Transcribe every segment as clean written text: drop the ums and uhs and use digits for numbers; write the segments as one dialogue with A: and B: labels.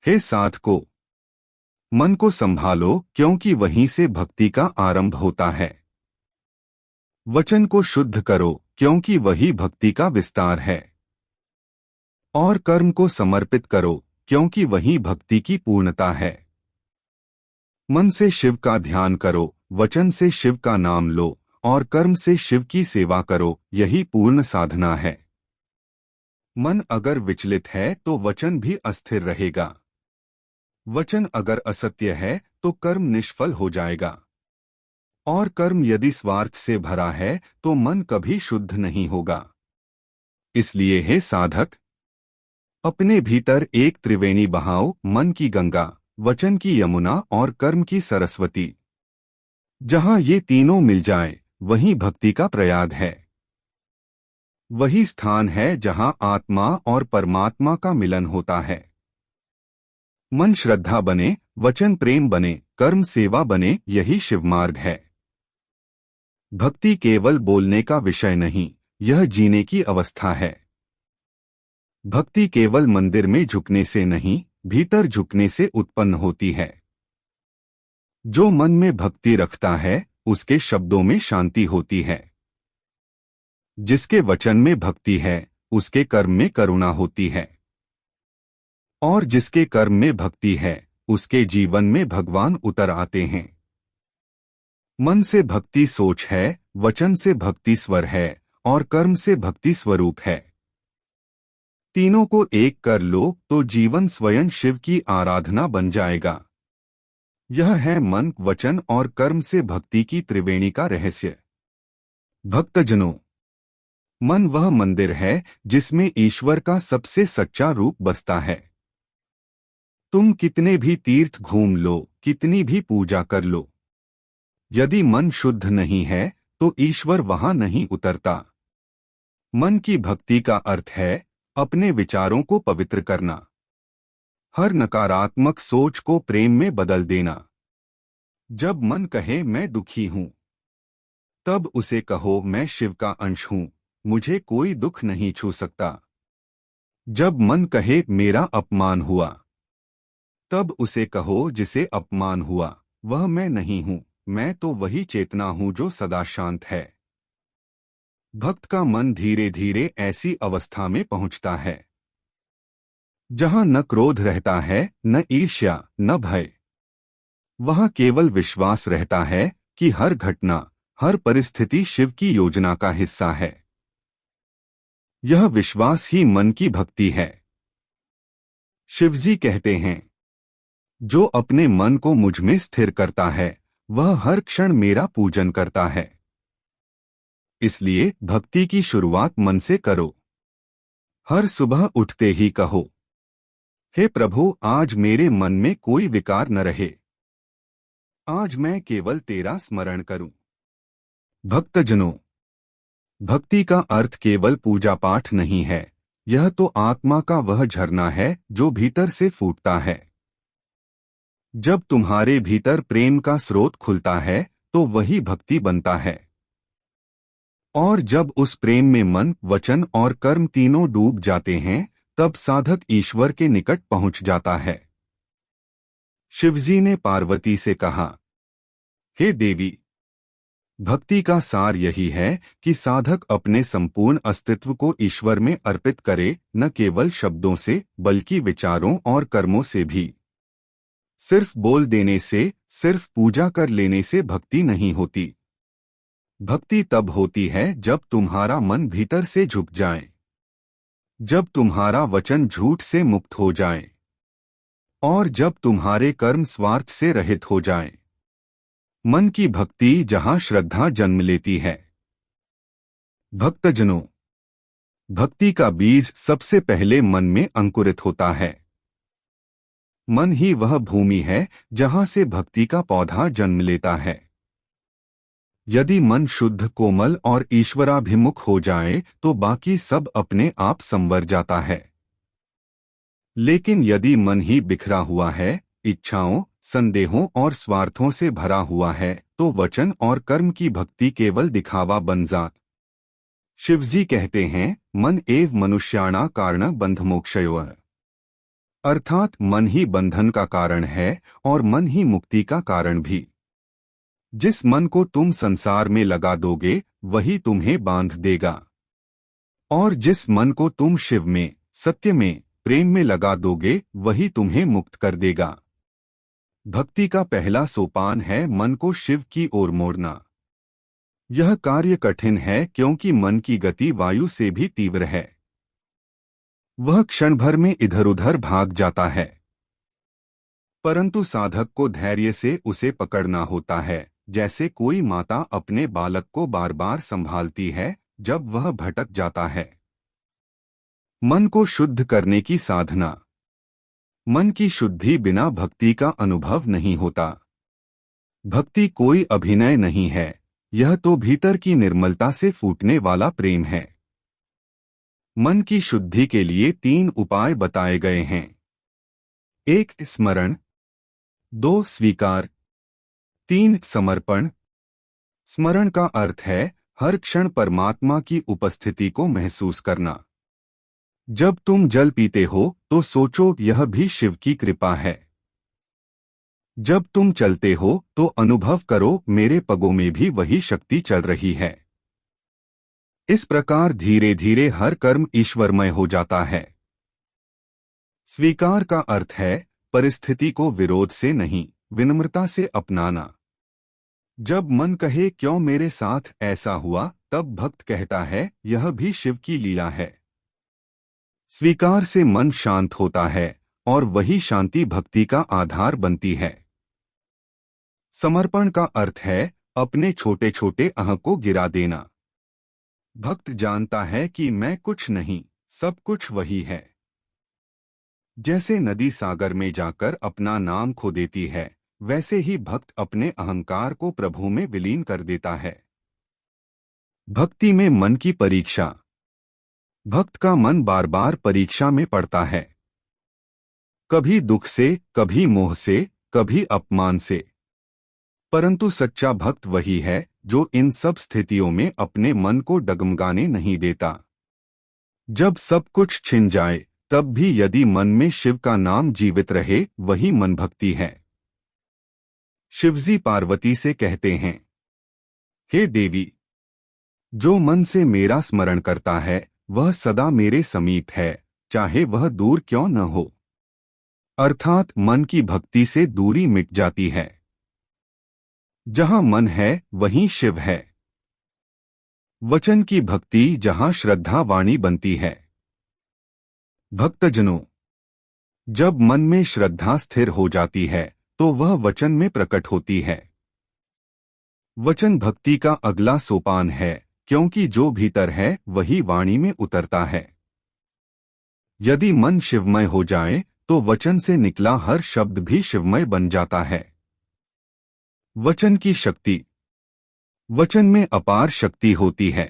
A: हे साधको, मन को संभालो, क्योंकि वहीं से भक्ति का आरंभ होता है। वचन को शुद्ध करो, क्योंकि वही भक्ति का विस्तार है। और कर्म को समर्पित करो, क्योंकि वही भक्ति की पूर्णता है। मन से शिव का ध्यान करो, वचन से शिव का नाम लो, और कर्म से शिव की सेवा करो, यही पूर्ण साधना है। मन अगर विचलित है तो वचन भी अस्थिर रहेगा। वचन अगर असत्य है तो कर्म निष्फल हो जाएगा। और कर्म यदि स्वार्थ से भरा है तो मन कभी शुद्ध नहीं होगा। इसलिए हे साधक, अपने भीतर एक त्रिवेणी बहाओ, मन की गंगा, वचन की यमुना और कर्म की सरस्वती। जहां ये तीनों मिल जाएं, वहीं भक्ति का प्रयाग है। वही स्थान है जहां आत्मा और परमात्मा का मिलन होता है। मन श्रद्धा बने, वचन प्रेम बने, कर्म सेवा बने, यही शिव मार्ग है। भक्ति केवल बोलने का विषय नहीं, यह जीने की अवस्था है। भक्ति केवल मंदिर में झुकने से नहीं, भीतर झुकने से उत्पन्न होती है। जो मन में भक्ति रखता है, उसके शब्दों में शांति होती है। जिसके वचन में भक्ति है, उसके कर्म में करुणा होती है। और जिसके कर्म में भक्ति है, उसके जीवन में भगवान उतर आते हैं। मन से भक्ति सोच है, वचन से भक्ति स्वर है, और कर्म से भक्ति स्वरूप है। तीनों को एक कर लो तो जीवन स्वयं शिव की आराधना बन जाएगा। यह है मन, वचन और कर्म से भक्ति की त्रिवेणी का रहस्य। भक्तजनों, मन वह मंदिर है जिसमें ईश्वर का सबसे सच्चा रूप बसता है। तुम कितने भी तीर्थ घूम लो, कितनी भी पूजा कर लो, यदि मन शुद्ध नहीं है तो ईश्वर वहां नहीं उतरता। मन की भक्ति का अर्थ है अपने विचारों को पवित्र करना, हर नकारात्मक सोच को प्रेम में बदल देना। जब मन कहे मैं दुखी हूं, तब उसे कहो मैं शिव का अंश हूं, मुझे कोई दुख नहीं छू सकता। जब मन कहे मेरा अपमान हुआ, तब उसे कहो जिसे अपमान हुआ वह मैं नहीं हूं, मैं तो वही चेतना हूं जो सदा शांत है। भक्त का मन धीरे धीरे ऐसी अवस्था में पहुंचता है जहां न क्रोध रहता है, न ईर्ष्या, न भय। वहां केवल विश्वास रहता है कि हर घटना, हर परिस्थिति शिव की योजना का हिस्सा है। यह विश्वास ही मन की भक्ति है। शिवजी कहते हैं, जो अपने मन को मुझ में स्थिर करता है, वह हर क्षण मेरा पूजन करता है। इसलिए भक्ति की शुरुआत मन से करो। हर सुबह उठते ही कहो, हे प्रभु, आज मेरे मन में कोई विकार न रहे। आज मैं केवल तेरा स्मरण करूं। भक्तजनों, भक्ति का अर्थ केवल पूजा पाठ नहीं है, यह तो आत्मा का वह झरना है जो भीतर से फूटता है। जब तुम्हारे भीतर प्रेम का स्रोत खुलता है तो वही भक्ति बनता है। और जब उस प्रेम में मन, वचन और कर्म तीनों डूब जाते हैं, तब साधक ईश्वर के निकट पहुंच जाता है। शिवजी ने पार्वती से कहा, हे देवी, भक्ति का सार यही है कि साधक अपने संपूर्ण अस्तित्व को ईश्वर में अर्पित करे, न केवल शब्दों से बल्कि विचारों और कर्मों से भी। सिर्फ बोल देने से, सिर्फ पूजा कर लेने से भक्ति नहीं होती। भक्ति तब होती है जब तुम्हारा मन भीतर से झुक जाए, जब तुम्हारा वचन झूठ से मुक्त हो जाए, और जब तुम्हारे कर्म स्वार्थ से रहित हो जाएं। मन की भक्ति जहां श्रद्धा जन्म लेती है। भक्तजनों, भक्ति का बीज सबसे पहले मन में अंकुरित होता है। मन ही वह भूमि है जहां से भक्ति का पौधा जन्म लेता है। यदि मन शुद्ध, कोमल और ईश्वराभिमुख हो जाए तो बाकी सब अपने आप संवर जाता है। लेकिन यदि मन ही बिखरा हुआ है, इच्छाओं, संदेहों और स्वार्थों से भरा हुआ है, तो वचन और कर्म की भक्ति केवल दिखावा बन जात। शिवजी कहते हैं, मन एव मनुष्याणा कारण बंध मोक्षयोः। अर्थात मन ही बंधन का कारण है और मन ही मुक्ति का कारण भी। जिस मन को तुम संसार में लगा दोगे वही तुम्हें बांध देगा, और जिस मन को तुम शिव में, सत्य में, प्रेम में लगा दोगे वही तुम्हें मुक्त कर देगा। भक्ति का पहला सोपान है मन को शिव की ओर मोड़ना। यह कार्य कठिन है क्योंकि मन की गति वायु से भी तीव्र है। वह क्षण भर में इधर उधर भाग जाता है, परंतु साधक को धैर्य से उसे पकड़ना होता है, जैसे कोई माता अपने बालक को बार बार संभालती है जब वह भटक जाता है। मन को शुद्ध करने की साधना। मन की शुद्धि बिना भक्ति का अनुभव नहीं होता। भक्ति कोई अभिनय नहीं है, यह तो भीतर की निर्मलता से फूटने वाला प्रेम है। मन की शुद्धि के लिए 3 उपाय बताए गए हैं। 1 स्मरण, 2 स्वीकार, 3 समर्पण। स्मरण का अर्थ है हर क्षण परमात्मा की उपस्थिति को महसूस करना। जब तुम जल पीते हो तो सोचो यह भी शिव की कृपा है। जब तुम चलते हो तो अनुभव करो मेरे पगों में भी वही शक्ति चल रही है। इस प्रकार धीरे धीरे हर कर्म ईश्वरमय हो जाता है। स्वीकार का अर्थ है परिस्थिति को विरोध से नहीं, विनम्रता से अपनाना। जब मन कहे क्यों मेरे साथ ऐसा हुआ, तब भक्त कहता है यह भी शिव की लीला है। स्वीकार से मन शांत होता है और वही शांति भक्ति का आधार बनती है। समर्पण का अर्थ है अपने छोटे छोटे अहं को गिरा देना। भक्त जानता है कि मैं कुछ नहीं, सब कुछ वही है। जैसे नदी सागर में जाकर अपना नाम खो देती है, वैसे ही भक्त अपने अहंकार को प्रभु में विलीन कर देता है। भक्ति में मन की परीक्षा। भक्त का मन बार बार परीक्षा में पड़ता है, कभी दुख से, कभी मोह से, कभी अपमान से। परंतु सच्चा भक्त वही है जो इन सब स्थितियों में अपने मन को डगमगाने नहीं देता। जब सब कुछ छिन जाए तब भी यदि मन में शिव का नाम जीवित रहे, वही मन भक्ति है। शिवजी पार्वती से कहते हैं, हे देवी, जो मन से मेरा स्मरण करता है वह सदा मेरे समीप है, चाहे वह दूर क्यों न हो। अर्थात मन की भक्ति से दूरी मिट जाती है। जहां मन है वहीं शिव है। वचन की भक्ति जहां श्रद्धा वाणी बनती है। भक्तजनों, जब मन में श्रद्धा स्थिर हो जाती है तो वह वचन में प्रकट होती है। वचन भक्ति का अगला सोपान है, क्योंकि जो भीतर है वही वाणी में उतरता है। यदि मन शिवमय हो जाए तो वचन से निकला हर शब्द भी शिवमय बन जाता है। वचन की शक्ति। वचन में अपार शक्ति होती है।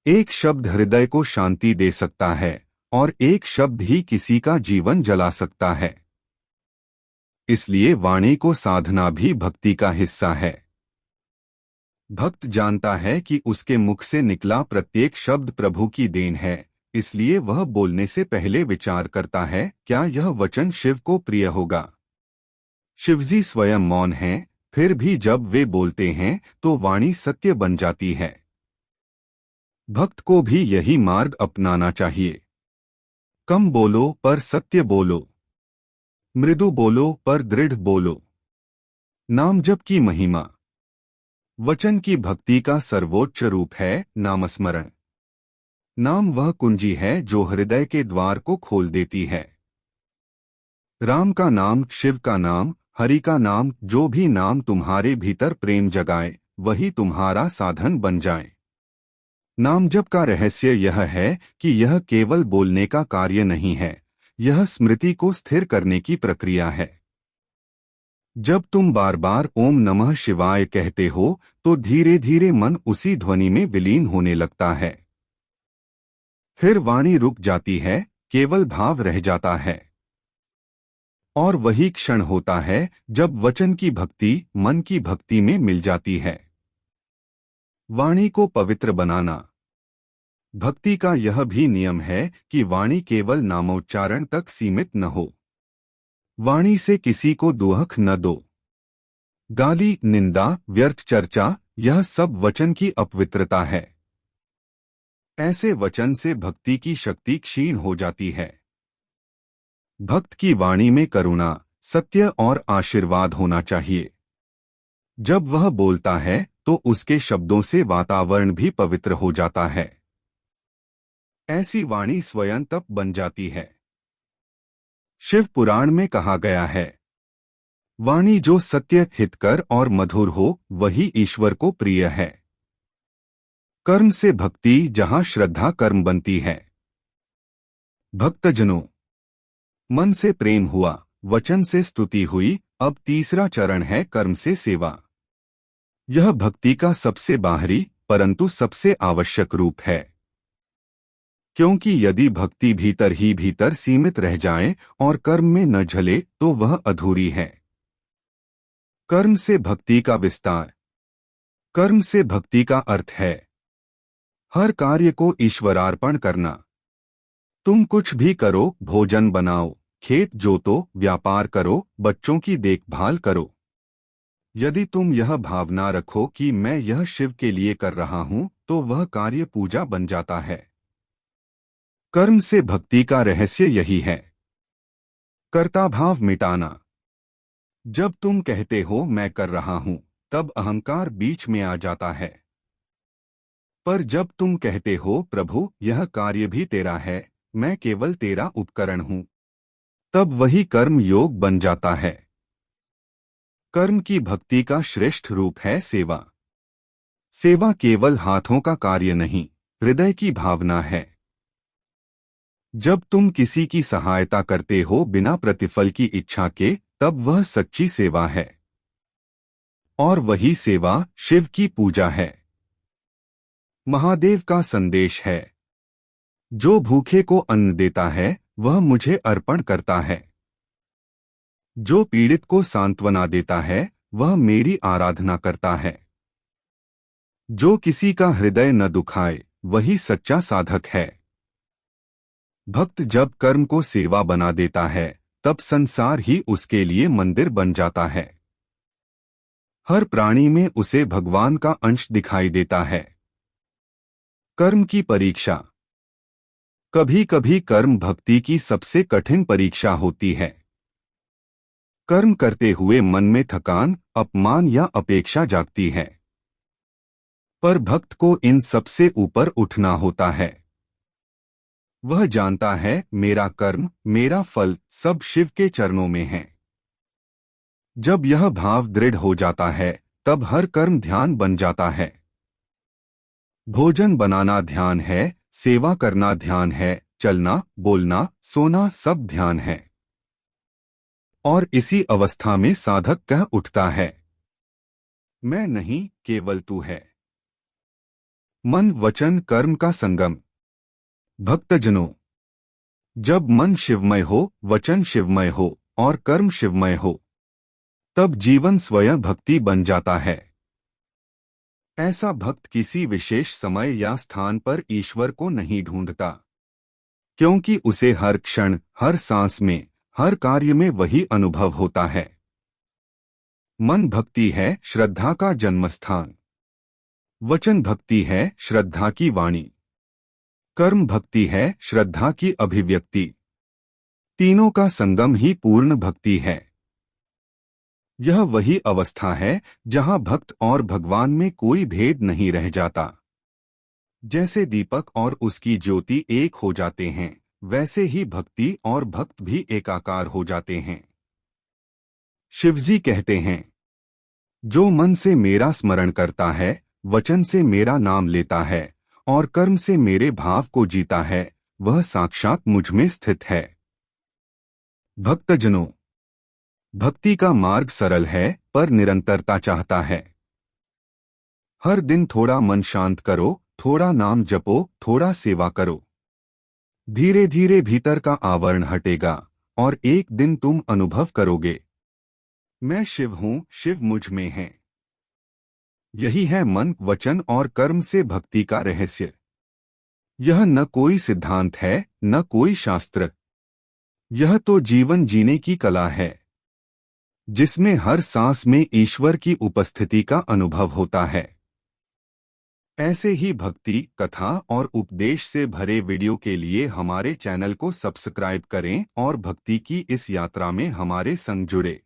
A: एक शब्द हृदय को शांति दे सकता है और एक शब्द ही किसी का जीवन जला सकता है। इसलिए वाणी को साधना भी भक्ति का हिस्सा है। भक्त जानता है कि उसके मुख से निकला प्रत्येक शब्द प्रभु की देन है, इसलिए वह बोलने से पहले विचार करता है क्या यह वचन शिव को प्रिय होगा। शिवजी स्वयं मौन हैं, फिर भी जब वे बोलते हैं तो वाणी सत्य बन जाती है। भक्त को भी यही मार्ग अपनाना चाहिए। कम बोलो पर सत्य बोलो, मृदु बोलो पर दृढ़ बोलो। नाम जप की महिमा। वचन की भक्ति का सर्वोच्च रूप है नामस्मरण। नाम वह कुंजी है जो हृदय के द्वार को खोल देती है। राम का नाम, शिव का नाम, हरि का नाम, जो भी नाम तुम्हारे भीतर प्रेम जगाए वही तुम्हारा साधन बन जाए। नाम जप का रहस्य यह है कि यह केवल बोलने का कार्य नहीं है, यह स्मृति को स्थिर करने की प्रक्रिया है। जब तुम बार बार ओम नमः शिवाय कहते हो तो धीरे धीरे मन उसी ध्वनि में विलीन होने लगता है। फिर वाणी रुक जाती है, केवल भाव रह जाता है। और वही क्षण होता है जब वचन की भक्ति मन की भक्ति में मिल जाती है। वाणी को पवित्र बनाना। भक्ति का यह भी नियम है कि वाणी केवल नामोच्चारण तक सीमित न हो। वाणी से किसी को दुख न दो। गाली, निंदा, व्यर्थ चर्चा, यह सब वचन की अपवित्रता है। ऐसे वचन से भक्ति की शक्ति क्षीण हो जाती है। भक्त की वाणी में करुणा, सत्य और आशीर्वाद होना चाहिए। जब वह बोलता है तो उसके शब्दों से वातावरण भी पवित्र हो जाता है। ऐसी वाणी स्वयं तप बन जाती है। शिव पुराण में कहा गया है, वाणी जो सत्य, हितकर और मधुर हो वही ईश्वर को प्रिय है। कर्म से भक्ति जहां श्रद्धा कर्म बनती है। भक्तजनों, मन से प्रेम हुआ, वचन से स्तुति हुई, अब तीसरा चरण है कर्म से सेवा। यह भक्ति का सबसे बाहरी परंतु सबसे आवश्यक रूप है। क्योंकि यदि भक्ति भीतर ही भीतर सीमित रह जाए और कर्म में न झले तो वह अधूरी है। कर्म से भक्ति का विस्तार। कर्म से भक्ति का अर्थ है हर कार्य को ईश्वरार्पण करना। तुम कुछ भी करो, भोजन बनाओ, खेत जोतो, व्यापार करो, बच्चों की देखभाल करो, यदि तुम यह भावना रखो कि मैं यह शिव के लिए कर रहा हूं तो वह कार्य पूजा बन जाता है। कर्म से भक्ति का रहस्य यही है, कर्ता भाव मिटाना। जब तुम कहते हो मैं कर रहा हूं तब अहंकार बीच में आ जाता है। पर जब तुम कहते हो प्रभु यह कार्य भी तेरा है, मैं केवल तेरा उपकरण हूं, तब वही कर्म योग बन जाता है। कर्म की भक्ति का श्रेष्ठ रूप है सेवा। सेवा केवल हाथों का कार्य नहीं, हृदय की भावना है। जब तुम किसी की सहायता करते हो बिना प्रतिफल की इच्छा के, तब वह सच्ची सेवा है। और वही सेवा शिव की पूजा है। महादेव का संदेश है, जो भूखे को अन्न देता है वह मुझे अर्पण करता है। जो पीड़ित को सांत्वना देता है वह मेरी आराधना करता है। जो किसी का हृदय न दुखाए वही सच्चा साधक है। भक्त जब कर्म को सेवा बना देता है तब संसार ही उसके लिए मंदिर बन जाता है। हर प्राणी में उसे भगवान का अंश दिखाई देता है। कर्म की परीक्षा। कभी कभी कर्म भक्ति की सबसे कठिन परीक्षा होती है। कर्म करते हुए मन में थकान, अपमान या अपेक्षा जागती है। पर भक्त को इन सबसे ऊपर उठना होता है। वह जानता है मेरा कर्म, मेरा फल सब शिव के चरणों में है। जब यह भाव दृढ़ हो जाता है तब हर कर्म ध्यान बन जाता है। भोजन बनाना ध्यान है, सेवा करना ध्यान है, चलना, बोलना, सोना सब ध्यान है। और इसी अवस्था में साधक कह उठता है, मैं नहीं, केवल तू है। मन वचन कर्म का संगम। भक्तजनों, जब मन शिवमय हो, वचन शिवमय हो और कर्म शिवमय हो, तब जीवन स्वयं भक्ति बन जाता है। ऐसा भक्त किसी विशेष समय या स्थान पर ईश्वर को नहीं ढूंढता, क्योंकि उसे हर क्षण, हर सांस में, हर कार्य में वही अनुभव होता है। मन भक्ति है, श्रद्धा का जन्मस्थान। वचन भक्ति है, श्रद्धा की वाणी। कर्म भक्ति है, श्रद्धा की अभिव्यक्ति। तीनों का संगम ही पूर्ण भक्ति है। यह वही अवस्था है जहां भक्त और भगवान में कोई भेद नहीं रह जाता। जैसे दीपक और उसकी ज्योति एक हो जाते हैं, वैसे ही भक्ति और भक्त भी एकाकार हो जाते हैं। शिवजी कहते हैं, जो मन से मेरा स्मरण करता है, वचन से मेरा नाम लेता है और कर्म से मेरे भाव को जीता है, वह साक्षात मुझ में स्थित है। भक्तजनों, भक्ति का मार्ग सरल है पर निरंतरता चाहता है। हर दिन थोड़ा मन शांत करो, थोड़ा नाम जपो, थोड़ा सेवा करो। धीरे धीरे भीतर का आवरण हटेगा और एक दिन तुम अनुभव करोगे, मैं शिव हूं, शिव मुझ में है। यही है मन, वचन और कर्म से भक्ति का रहस्य। यह न कोई सिद्धांत है, न कोई शास्त्र। यह तो जीवन जीने की कला है, जिसमें हर सांस में ईश्वर की उपस्थिति का अनुभव होता है। ऐसे ही भक्ति, कथा और उपदेश से भरे वीडियो के लिए हमारे चैनल को सब्सक्राइब करें और भक्ति की इस यात्रा में हमारे संग जुड़े।